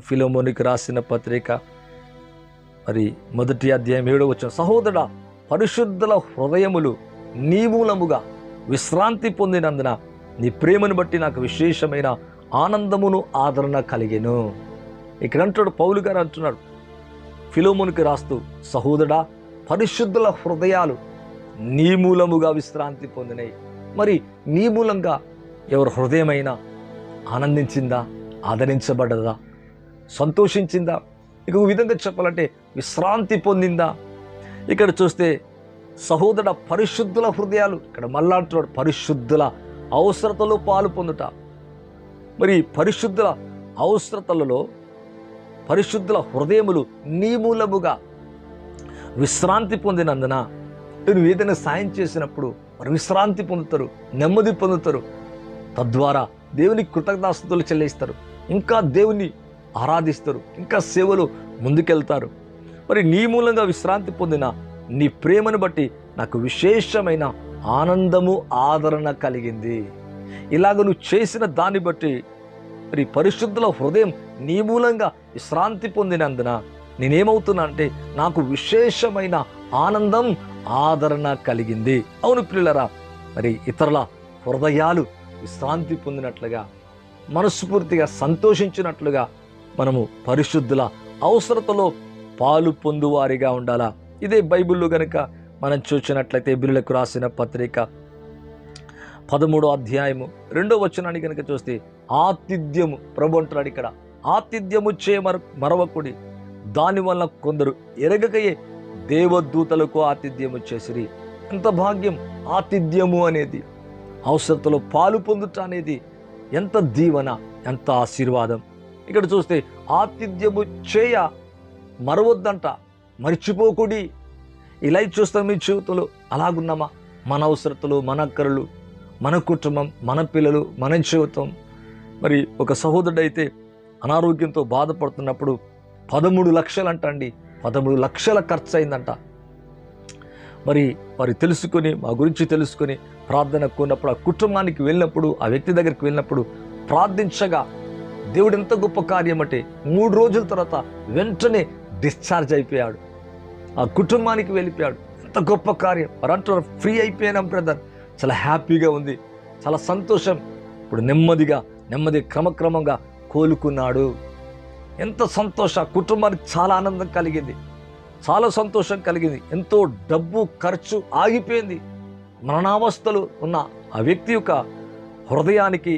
ఫిలోమోనికి రాసిన పత్రిక మరి 1వ అధ్యాయం 7వ వచనం, సహోదరుడా, పరిశుద్ధుల హృదయములు నీ మూలముగా విశ్రాంతి పొందినందున నీ ప్రేమను బట్టి నాకు విశేషమైన ఆనందమును ఆదరణ కలిగెను. ఇక్కడ అంటాడు, పౌలు గారు అంటున్నాడు ఫిలోమోనికి రాస్తూ, సహోదరుడా, పరిశుద్ధుల హృదయాలు నీ మూలముగా విశ్రాంతి పొందినాయి. మరి నీ మూలంగా ఎవరి హృదయమైనా ఆనందించిందా, ఆదరించబడ్డదా, సంతోషించిందా? ఇక విధంగా చెప్పాలంటే విశ్రాంతి పొందిందా? ఇక్కడ చూస్తే సహోదర పరిశుద్ధుల హృదయాలు, ఇక్కడ మళ్ళా అంటున్నాడు పరిశుద్ధుల అవసరతలో పాలు పొందుట. మరి పరిశుద్ధుల అవసరతలలో పరిశుద్ధుల హృదయములు నీ మూలముగా విశ్రాంతి పొందినందున నువ్వు ఏదైనా సాయం చేసినప్పుడు వారు విశ్రాంతి పొందుతారు, నెమ్మది పొందుతారు. తద్వారా దేవునికి కృతజ్ఞతాస్తుతులు చెల్లిస్తారు, ఇంకా దేవుని ఆరాధిస్తారు, ఇంకా సేవలు ముందుకెళ్తారు. మరి నీ మూలంగా విశ్రాంతి పొందిన నీ ప్రేమను బట్టి నాకు విశేషమైన ఆనందము ఆదరణ కలిగింది. ఇలాగ నువ్వు చేసిన దాన్ని బట్టి మరి పరిశుద్ధుల హృదయం నీ మూలంగా విశ్రాంతి పొందినందున నేనేమవుతున్నా అంటే నాకు విశేషమైన ఆనందం ఆదరణ కలిగింది. అవును ప్రియులరా, మరి ఇతరుల హృదయాలు విశ్రాంతి పొందినట్లుగా, మనస్ఫూర్తిగా సంతోషించినట్లుగా మనము పరిశుద్ధుల అవసరతలో పాలు పొందువారిగా ఉండాలా. ఇదే బైబిల్లో గనుక మనం చూసినట్లయితే హెబ్రీయులకు రాసిన పత్రిక 13వ అధ్యాయము 2వ వచనాన్ని కనుక చూస్తే, ఆతిథ్యము ప్రభు అంటున్నాడు ఇక్కడ, ఆతిథ్యము మరవకుడి, దానివల్ల కొందరు ఎరగకయే దేవదూతలకు ఆతిథ్యము చేసిరి. ఎంత భాగ్యం! ఆతిథ్యము అనేది, అవసరతలో పాలు పొందుట అనేది ఎంత దీవెన, ఎంత ఆశీర్వాదం. ఇక్కడ చూస్తే ఆతిథ్యము చేయ మరవద్దంట, మర్చిపోకుడి. ఇలా చూస్తాం మీ జీవితంలో అలాగున్నామా? మన అవసరతలు, మన అక్కరలు, మన కుటుంబం, మన పిల్లలు, మన జీవితం. మరి ఒక సహోదరుడు అయితే అనారోగ్యంతో బాధపడుతున్నప్పుడు 13 లక్షలు అంట అండి, 13 లక్షల ఖర్చు అయిందంట. మరి తెలుసుకొని, మా గురించి తెలుసుకొని ప్రార్థన కోరినప్పుడు, ఆ కుటుంబానికి వెళ్ళినప్పుడు, ఆ వ్యక్తి దగ్గరికి వెళ్ళినప్పుడు ప్రార్థించగా దేవుడు ఎంత గొప్ప కార్యం అంటే 3 రోజుల తర్వాత వెంటనే డిశ్చార్జ్ అయిపోయాడు, ఆ కుటుంబానికి వెళ్ళిపోయాడు. ఎంత గొప్ప కార్యం! మరి అంటున్నారు, ఫ్రీ అయిపోయాను బ్రదర్, చాలా హ్యాపీగా ఉంది, చాలా సంతోషం. ఇప్పుడు నెమ్మది క్రమక్రమంగా కోలుకున్నాడు. ఎంత సంతోష! కుటుంబానికి చాలా ఆనందం కలిగింది, చాలా సంతోషం కలిగింది. ఎంతో డబ్బు ఖర్చు ఆగిపోయింది. మరణావస్థలు ఉన్న ఆ వ్యక్తి యొక్క హృదయానికి,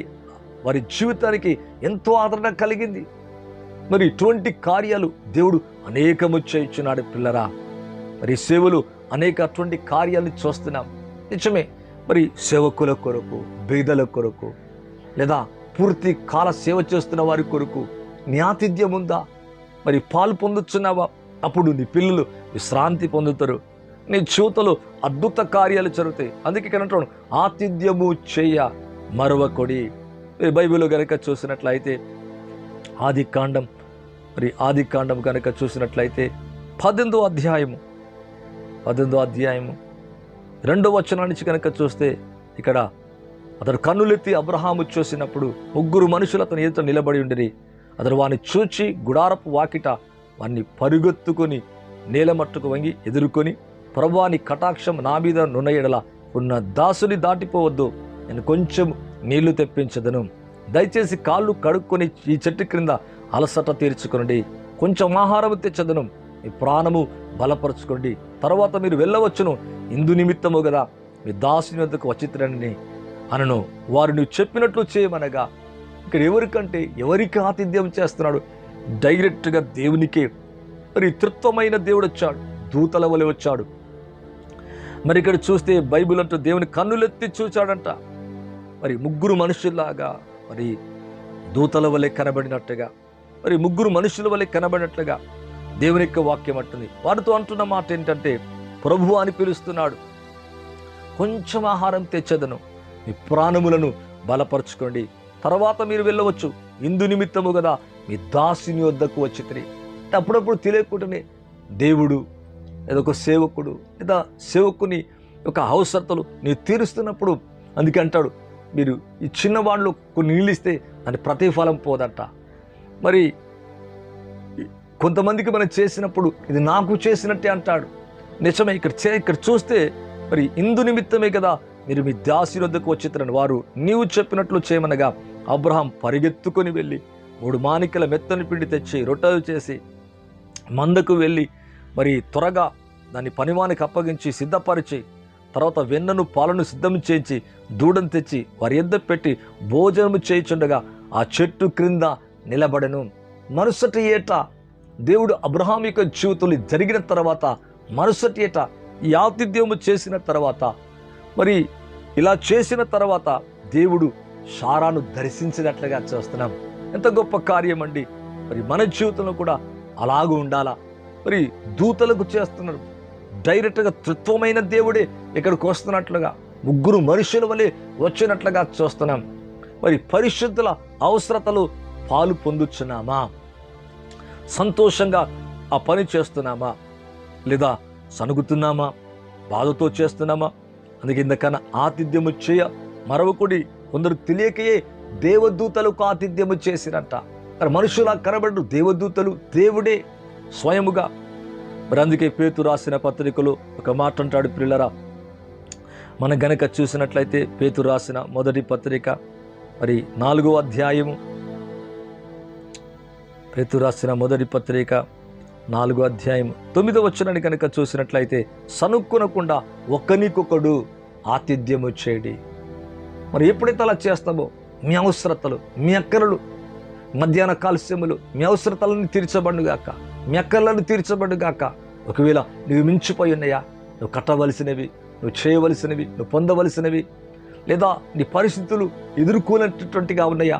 వారి జీవితానికి ఎంతో ఆదరణ కలిగింది. మరి ఇటువంటి కార్యాలు దేవుడు అనేకము చేయించున్నాడు పిల్లరా. మరి సేవలు అనేక అటువంటి కార్యాలను చూస్తున్నాం. నిజమే, మరి సేవకుల కొరకు, బీదల కొరకు, లేదా పూర్తి కాల సేవ చేస్తున్న వారి కొరకు నీ ఆతిథ్యం ఉందా? మరి పాలు పొందుతున్నావా? అప్పుడు నీ పిల్లలు విశ్రాంతి పొందుతారు, నీ జీవితంలో అద్భుత కార్యాలు జరుగుతాయి. అందుకే ఇక్కడ అంటాడు, ఆతిథ్యము చేయ మరవకొడి. బైబిల్లో కనుక చూసినట్లయితే ఆది కాండం కనుక చూసినట్లయితే 18వ అధ్యాయము 2వ వచనం నుంచి కనుక చూస్తే, ఇక్కడ అతడు కన్నులెత్తి అబ్రహాము చూసినప్పుడు 3 మనుషులు అతని ఎదుట నిలబడి ఉండిరి. అతడు వాని చూచి గుడారపు వాకిట వాన్ని పరుగెత్తుకొని నేలమట్టుకు వంగి ఎదుర్కొని, ప్రభువా, నీ కటాక్షం నా మీద నున్నయడల ఉన్న దాసుని దాటిపోవద్దు, నేను కొంచెం నీళ్లు తెప్పించదను, దయచేసి కాళ్ళు కడుక్కొని ఈ చెట్టు క్రింద అలసట తీర్చుకోండి, కొంచెం ఆహారం తెచ్చదను, మీ ప్రాణము బలపరచుకోండి, తర్వాత మీరు వెళ్ళవచ్చును, ఇందు నిమిత్తము కదా మీ దాసుని వద్దకు వచ్చిత్రని అనను. వారు నువ్వు చెప్పినట్లు చేయమనగా, ఇక్కడ ఎవరికి ఆతిథ్యం చేస్తున్నాడు? డైరెక్ట్గా దేవునికే. మరి తృత్వమైన దేవుడు వచ్చాడు, దూతల వలె వచ్చాడు. మరి ఇక్కడ చూస్తే బైబిల్ అంటూ దేవుని కన్నులెత్తి చూచాడంట. మరి 3 మనుషుల్లాగా, మరి దూతల వలె కనబడినట్టుగా, మరి 3 మనుషుల వలె కనబడినట్లుగా దేవుని యొక్క వాక్యం అంటుంది. వారితో అంటున్న మాట ఏంటంటే, ప్రభువు అని పిలుస్తున్నాడు, కొంచెం ఆహారం తెచ్చదను, మీ ప్రాణములను బలపరచుకోండి, తర్వాత మీరు వెళ్ళవచ్చు, ఇందు నిమిత్తము కదా మీ దాసుని వద్దకు వచ్చితిరి. అప్పుడప్పుడు తెలియకుండానే దేవుడు లేదా ఒక సేవకుడు లేదా సేవకుని యొక్క అవసరతలు నీవు తీరుస్తున్నప్పుడు, అందుకే అంటాడు, మీరు ఈ చిన్నవాళ్ళు కొన్ని నీళ్ళు ఇస్తే దాని ప్రతిఫలం పోదంట. మరి కొంతమందికి మనం చేసినప్పుడు ఇది నాకు చేసినట్టే అంటాడు. నిజమే. ఇక్కడ చూస్తే మరి ఇందు నిమిత్తమే కదా మీరు మీ దాసి వద్దకు వచ్చిద్దరని వారు నీవు చెప్పినట్లు చేయమనగా అబ్రహాం పరిగెత్తుకొని వెళ్ళి 3 మానికల మెత్తని పిండి తెచ్చి రొట్టెలు చేసి మందకు వెళ్ళి మరి త్వరగా దాన్ని పనివానికి అప్పగించి సిద్ధపరిచి తర్వాత వెన్నను పాలను సిద్ధం చేయించి దూడను తెచ్చి వారి యొద్ద పెట్టి భోజనము చేయుచుండగా ఆ చెట్టు క్రింద నిలబడెను. మరుసటి ఏట దేవుడు అబ్రహాం యొక్క జీవితంలో జరిగిన తర్వాత మరుసటి ఏట ఈ ఆతిథ్యము చేసిన తర్వాత మరి ఇలా చేసిన తర్వాత దేవుడు శారాను దర్శించినట్లుగా చూస్తున్నాం. ఎంత గొప్ప కార్యం అండి. మరి మన జీవితంలో కూడా అలాగూ ఉండాలా. మరి దూతలకు చేస్తున్నారు, డైరెక్ట్గా తృత్వమైన దేవుడే ఇక్కడికి వస్తున్నట్లుగా 3 మనుషుల వలె వచ్చినట్లుగా చూస్తున్నాం. మరి పరిశుద్ధుల అవసరతలు పాలు పొందుచున్నామా? సంతోషంగా ఆ పని చేస్తున్నామా? లేదా సనుగుతున్నామా? బాధతో చేస్తున్నామా? అందుకే ఇందుకన్నా ఆతిథ్యము చేయ మరొకటి కొందరు తెలియకయే దేవదూతలకు ఆతిథ్యము చేసిరంట. మనుషులా కనబడు దేవదూతలు దేవుడే స్వయముగా. మరి అందుకే పేతురు రాసిన పత్రికలో ఒక మాట అంటాడు ప్రియులరా. మనం గనక చూసినట్లయితే పేతురు రాసిన మొదటి పత్రిక మరి 4వ అధ్యాయము, పేతురు రాసిన మొదటి పత్రిక 4వ అధ్యాయము 9వ వచనాన్ని కనుక చూసినట్లయితే సనుక్కునకుండా ఒకనికొకడు ఆతిథ్యము చేయడి. మరి ఎప్పుడైతే అలా చేస్తామో మీ అవసరతలు, మీ అక్కరలు, మధ్యాహ్న కాలుష్యములు మీ అవసరతలను తీర్చబడుగాక, మీ అక్కర్లను తీర్చబడుగాక. ఒకవేళ నువ్వు మించిపోయి ఉన్నాయా, నువ్వు కట్టవలసినవి, నువ్వు చేయవలసినవి, నువ్వు పొందవలసినవి, లేదా నీ పరిస్థితులు ఎదుర్కోలేటటువంటిగా ఉన్నాయా,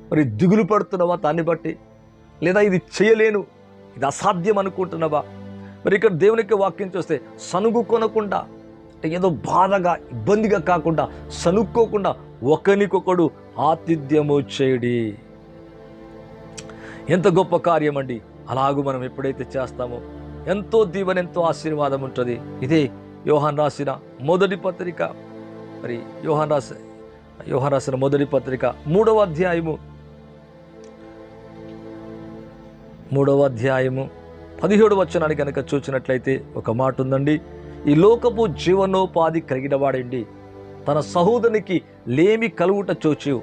మరి దిగులు పడుతున్నావా దాన్ని బట్టి, లేదా ఇది చేయలేను, ఇది అసాధ్యం అనుకుంటున్నావా? మరి ఇక్కడ దేవునికి వాక్యం చూస్తే సనుగు కొనకుండా, ఏదో బాధగా ఇబ్బందిగా కాకుండా సనుక్కోకుండా ఒకనికొకడు ఆతిథ్యము చేయడి. ఎంత గొప్ప కార్యం అండి. అలాగూ మనం ఎప్పుడైతే చేస్తామో ఎంతో దీవెన, ఎంతో ఆశీర్వాదం ఉంటుంది. ఇదే యోహాను రాసిన మొదటి పత్రిక, మరి యోహాను రాసిన మొదటి పత్రిక 3వ అధ్యాయము 17వ వచనాన్ని కనుక చూసినట్లయితే ఒక మాట ఉందండి. ఈ లోకపు జీవనోపాధి కలిగిన వాడండి తన సహోదరునికి లేమి కలుగుట చూచి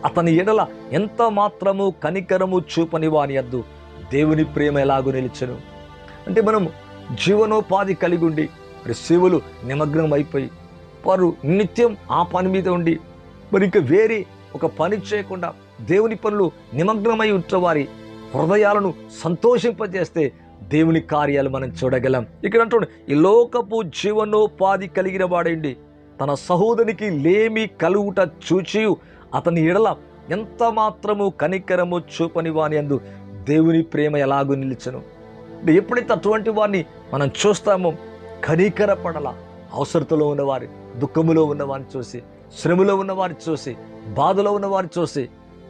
అతని ఎడల ఎంత మాత్రము కనికరము చూపని వాని యందు దేవుని ప్రేమ ఎలాగూ నిలిచెను. అంటే మనం జీవనోపాధి కలిగి ఉండి మరి సేవలు నిమగ్నం అయిపోయి వారు నిత్యం ఆ పని మీద ఉండి మరి ఇంకా వేరే ఒక పని చేయకుండా దేవుని పనులు నిమగ్నమై ఉంటే వారి హృదయాలను సంతోషింపజేస్తే దేవుని కార్యాలు మనం చూడగలం. ఇక్కడ అంటుండే ఈ లోకపు జీవనోపాధి కలిగిన వాడండి తన సహోదరునికి లేమి కలుగుట చూచి అతని ఎడల ఎంత మాత్రము కనికరము చూపని వాని యందు దేవుని ప్రేమ ఎలాగూ నిలిచెను. ఎప్పుడైతే అటువంటి వారిని మనం చూస్తామో కనికరపడల, అవసరతలో ఉన్నవారి, దుఃఖములో ఉన్నవారిని చూసి, శ్రమలో ఉన్నవారిని చూసి, బాధలో ఉన్నవారిని చూసి,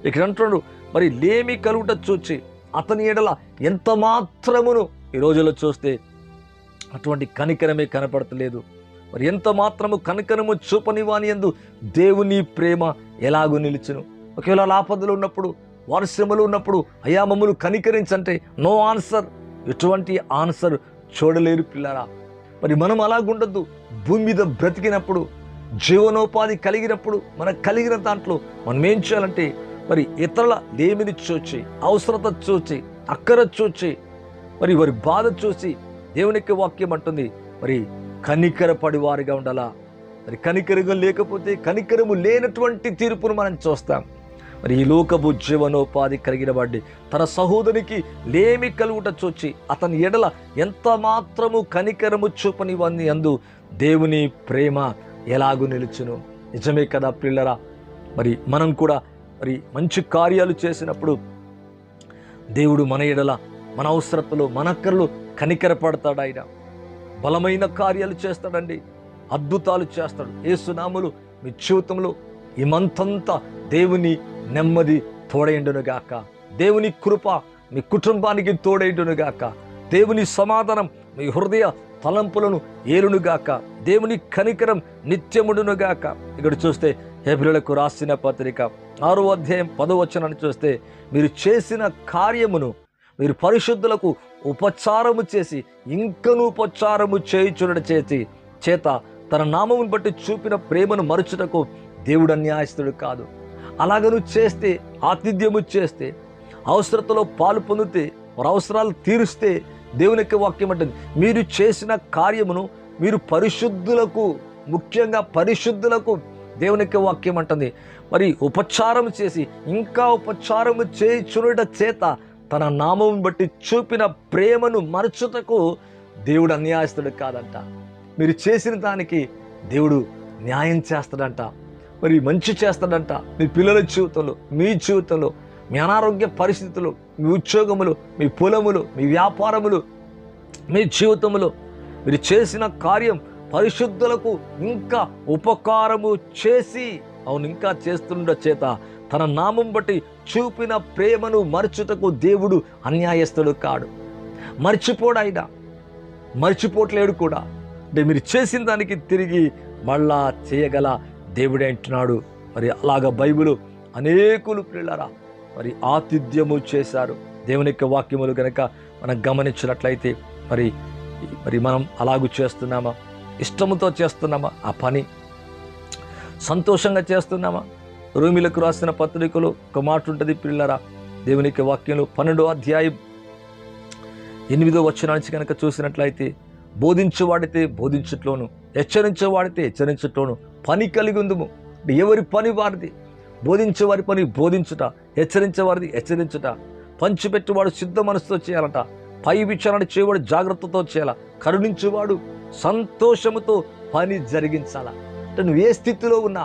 ఇక్కడ అంటున్నాడు మరి లేమి కలుగుట చూచి అతని ఎడల ఎంత మాత్రమును ఈ రోజుల్లో చూస్తే అటువంటి కనికరమే కనపడతలేదు. మరి ఎంత మాత్రము కనికరము చూపని వాని యందు దేవుని ప్రేమ ఎలాగూ నిలిచెను. ఒకవేళ ఆపదలో ఉన్నప్పుడు, వారి శ్రమలో ఉన్నప్పుడు అయ్యా మమ్మల్ని కనికరించంటే నో ఆన్సర్, ఎటువంటి ఆన్సర్ చూడలేరు పిల్లరా. మరి మనం అలాగుండద్దు. భూమి మీద బ్రతికినప్పుడు, జీవనోపాధి కలిగినప్పుడు, మనకు కలిగిన దాంట్లో మనం ఏం చేయాలంటే మరి ఇతరుల లేమిని చూచి, అవసరత చూచి, అక్కర చూచి, మరి వారి బాధ చూసి దేవునికి వాక్యం అంటుంది మరి కనికరపడి వారిగా ఉండాలా. మరి కనికరగా లేకపోతే కనికరము లేనటువంటి తీర్పును మనం చూస్తాం. మరి ఈ లోకపు జీవనోపాధి కలిగిన వాడి తన సహోదరికి లేమి కలుగుట చూచి అతని ఎడల ఎంత మాత్రము కనికరము చూపని వాని యందు దేవుని ప్రేమ ఎలాగూ నిలుచును. నిజమే కదా పిల్లరా. మరి మనం కూడా మరి మంచి కార్యాలు చేసినప్పుడు దేవుడు మన ఎడల, మన అవసరతలో, మన అక్కర్లు కనికరపడతాడు. ఆయన బలమైన కార్యాలు చేస్తాడండి, అద్భుతాలు చేస్తాడు. యేసునామములో మీ జీవితంలో ఈ మంతంతా దేవుని నెమ్మది తోడైండునుగాక, దేవుని కృప మీ కుటుంబానికి తోడైండునుగాక, దేవుని సమాధానం మీ హృదయ తలంపులను ఏలునుగాక, దేవుని కనికరం నిత్యముడునుగాక. ఇక్కడ చూస్తే హెబ్రీయులకు రాసిన పత్రిక 6వ అధ్యాయం 10వ వచనాన్ని చూస్తే మీరు చేసిన కార్యమును మీరు పరిశుద్ధులకు ఉపచారము చేసి ఇంకను ఉపచారము చేయుచున్న చేత తన నామమును బట్టి చూపిన ప్రేమను మరుచుటకు దేవుడు అన్యాయస్తుడు కాదు. అలాగను చేస్తే, ఆతిథ్యము చేస్తే, అవసరతలో పాలు పొందితే, వారి అవసరాలు తీరుస్తే దేవుని యొక్క వాక్యం అంటుంది, మీరు చేసిన కార్యమును మీరు పరిశుద్ధులకు, ముఖ్యంగా పరిశుద్ధులకు దేవుని యొక్క వాక్యం అంటుంది మరి ఉపచారం చేసి ఇంకా ఉపచారము చేయుచునుట చేత తన నామమును బట్టి చూపిన ప్రేమను మరచుటకు దేవుడు అన్యాయస్తుడు కాదంట. మీరు చేసిన దానికి దేవుడు న్యాయం చేస్తాడంట, మరి మంచి చేస్తాడంట. మీ పిల్లల జీవితంలో, మీ జీవితంలో, మీ అనారోగ్య పరిస్థితులు, మీ ఉద్యోగములు, మీ పొలములు, మీ వ్యాపారములు, మీ జీవితములో మీరు చేసిన కార్యం పరిశుద్ధులకు ఇంకా ఉపకారము చేసి, అవును ఇంకా చేస్తుండ చేత తన నామం బట్టి చూపిన ప్రేమను మరచుటకు దేవుడు అన్యాయస్తుడు కాడు. మర్చిపోడాయినా, మర్చిపోట్లేడు కూడా. అంటే మీరు చేసిన దానికి తిరిగి మళ్ళా చేయగల దేవుడే అంటున్నాడు. మరి అలాగా బైబిలు అనేకులు పిల్లరా మరి ఆతిథ్యము చేశారు. దేవుని యొక్క వాక్యములు కనుక మనం గమనించినట్లయితే మరి మరి మనం అలాగూ చేస్తున్నామా? ఇష్టముతో చేస్తున్నామా? ఆ పని సంతోషంగా చేస్తున్నామా? రోమిలకు రాసిన పత్రికలో ఒక మాట ఉంటుంది పిల్లరా, దేవుని యొక్క వాక్యంలో 12వ అధ్యాయం 8వ వచనం నుంచి కనుక చూసినట్లయితే, బోధించేవాడితే బోధించట్లోను, హెచ్చరించేవాడితే హెచ్చరించట్లోను పని కలిగి ఉందుము. ఎవరి పని వారిది. బోధించేవారి పని బోధించుట, హెచ్చరించేవారిది హెచ్చరించుట. పంచిపెట్టేవాడు సిద్ధ మనసుతో చేయాలట, పై విచారణ చేయవాడు జాగ్రత్తతో చేయాల, కరుణించేవాడు సంతోషముతో పని జరిగించాల. అంటే నువ్వు ఏ స్థితిలో ఉన్నా,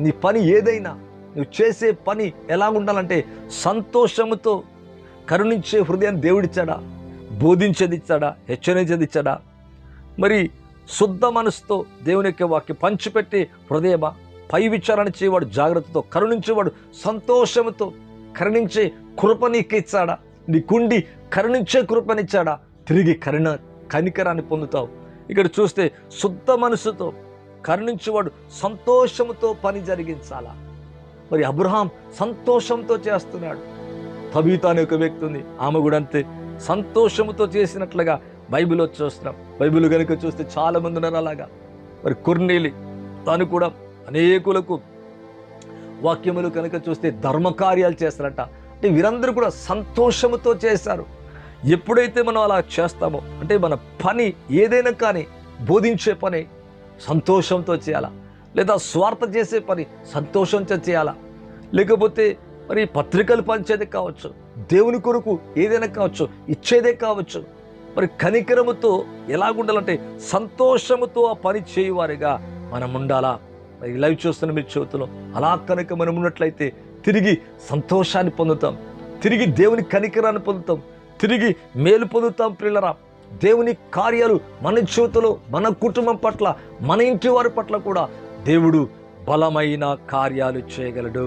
నీ పని ఏదైనా, నువ్వు చేసే పని ఎలా ఉండాలంటే సంతోషముతో. కరుణించే హృదయాన్ని దేవుడిచ్చాడా? బోధించేది ఇచ్చాడా? హెచ్చరించేది ఇచ్చాడా? మరి శుద్ధ మనసుతో దేవుని యొక్క వాక్యం పంచిపెట్టే హృదయమా? పై విచారణ చేయవాడు జాగ్రత్తతో, కరుణించేవాడు సంతోషముతో. కరుణించే కృప నీకు ఇచ్చాడా? నీకుండి కరుణించే కృపనిచ్చాడా? తిరిగి కనికరాన్ని పొందుతావు. ఇక్కడ చూస్తే శుద్ధ మనసుతో కరుణించేవాడు సంతోషముతో పని జరిగించాలా. మరి అబ్రహాం సంతోషంతో చేస్తున్నాడు. తబీతా అనే ఒక వ్యక్తి ఉంది, ఆమె కూడా అంతే సంతోషముతో చేసినట్లుగా బైబిల్లో చూస్తున్నాం. బైబిల్ కనుక చూస్తే చాలా మంది ఉన్నారు అలాగా. మరి కొర్నేలి తాను కూడా అనేకులకు వాక్యములు కనుక చూస్తే ధర్మకార్యాలు చేస్తారట. అంటే వీరందరూ కూడా సంతోషముతో చేశారు. ఎప్పుడైతే మనం అలా చేస్తామో, అంటే మన పని ఏదైనా కానీ, బోధించే పని సంతోషంతో చేయాలా, లేదా స్వార్థ చేసే పని సంతోషంతో చేయాలా, లేకపోతే మరి పత్రికలు పంచేదే కావచ్చు, దేవుని కొరకు ఏదైనా కావచ్చు, ఇచ్చేదే కావచ్చు, మరి కనికరముతో ఎలాగుండాలంటే సంతోషముతో ఆ పని చేయువారిగా మనం ఉండాలా. మరి లైవ్ చూస్తున్న మీ చేతుల్లో అలా కనుక మనం ఉన్నట్లయితే తిరిగి సంతోషాన్ని పొందుతాం, తిరిగి దేవుని కనికరాన్ని పొందుతాం, తిరిగి మేలు పొందుతాం. పిల్లరా, దేవుని కార్యాలు మన జీవితంలో, మన కుటుంబం పట్ల, మన ఇంటి వారి పట్ల కూడా దేవుడు బలమైన కార్యాలు చేయగలడు.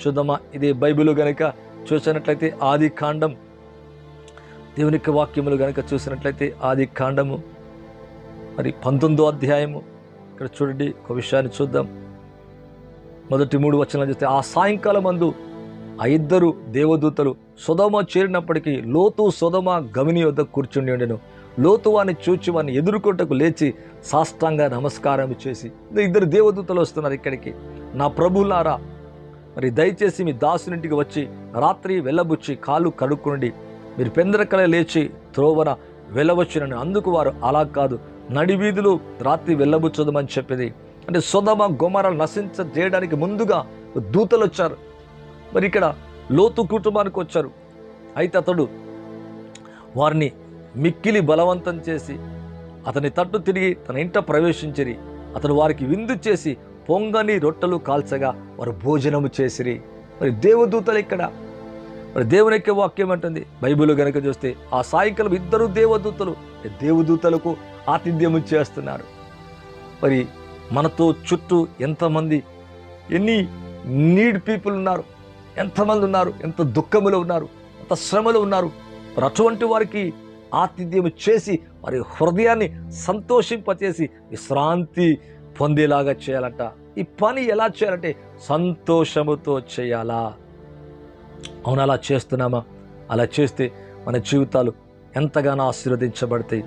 చూద్దామా? ఇది బైబిల్ గనక చూసినట్లయితే ఆది కాండం, దేవుని యొక్క వాక్యములు గనక చూసినట్లయితే ఆది కాండము మరి 19వ అధ్యాయము. ఇక్కడ చూడండి, ఒక విషయాన్ని చూద్దాం. మొదటి 3 వచనాలు చూస్తే, ఆ సాయంకాలం మందు ఆ ఇద్దరు దేవదూతలు సొదొమ చేరినప్పటికీ లోతు సొదొమ గవిని వద్ద కూర్చుండి ఉండెను. లోతు వాని చూచి వాని ఎదుర్కొంటకు లేచి సాష్టాంగ నమస్కారం చేసి, ఇద్దరు దేవదూతలు వస్తున్నారు ఇక్కడికి. నా ప్రభులారా, మరి దయచేసి మీ దాసునింటికి వచ్చి రాత్రి వెళ్ళబుచ్చి కాళ్ళు కడుక్కోండి, మీరు పెందరకల లేచి త్రోవన వెళ్ళవచ్చునని. అందుకు వారు, అలా కాదు, నడివీధులు రాత్రి వెళ్ళబుచ్చదమని చెప్పింది. అంటే సొదొమ గొమొర్రాను నశించజేయడానికి ముందుగా దూతలు వచ్చారు. మరి ఇక్కడ లోతు కుటుంబానికి వచ్చారు. అయితే అతడు వారిని మిక్కిలి బలవంతం చేసి అతని తట్టు తిరిగి తన ఇంట ప్రవేశించిరి. అతడు వారికి విందు చేసి పొంగని రొట్టెలు కాల్చగా వారు భోజనము చేసిరి. మరి దేవదూతలు ఇక్కడ, మరి దేవుని యొక్క వాక్యం అంటుంది బైబిల్ కనుక చూస్తే, ఆ సాయంకాలం ఇద్దరు దేవదూతలకు ఆతిథ్యము చేస్తున్నారు. మరి మనతో చుట్టూ ఎంతమంది, ఎన్ని నీడ్ పీపుల్ ఉన్నారు, ఎంతమంది ఉన్నారు, ఎంత దుఃఖములో ఉన్నారు, ఎంత శ్రమలో ఉన్నారు. మరి అటువంటి వారికి ఆతిథ్యము చేసి వారి హృదయాన్ని సంతోషింపచేసి విశ్రాంతి పొందేలాగా చేయాలంట. ఈ పని ఎలా చేయాలంటే సంతోషముతో చేయాలా. అవును, అలా చేస్తున్నామా? అలా చేస్తే మన జీవితాలు ఎంతగానో ఆశీర్వదించబడతాయి.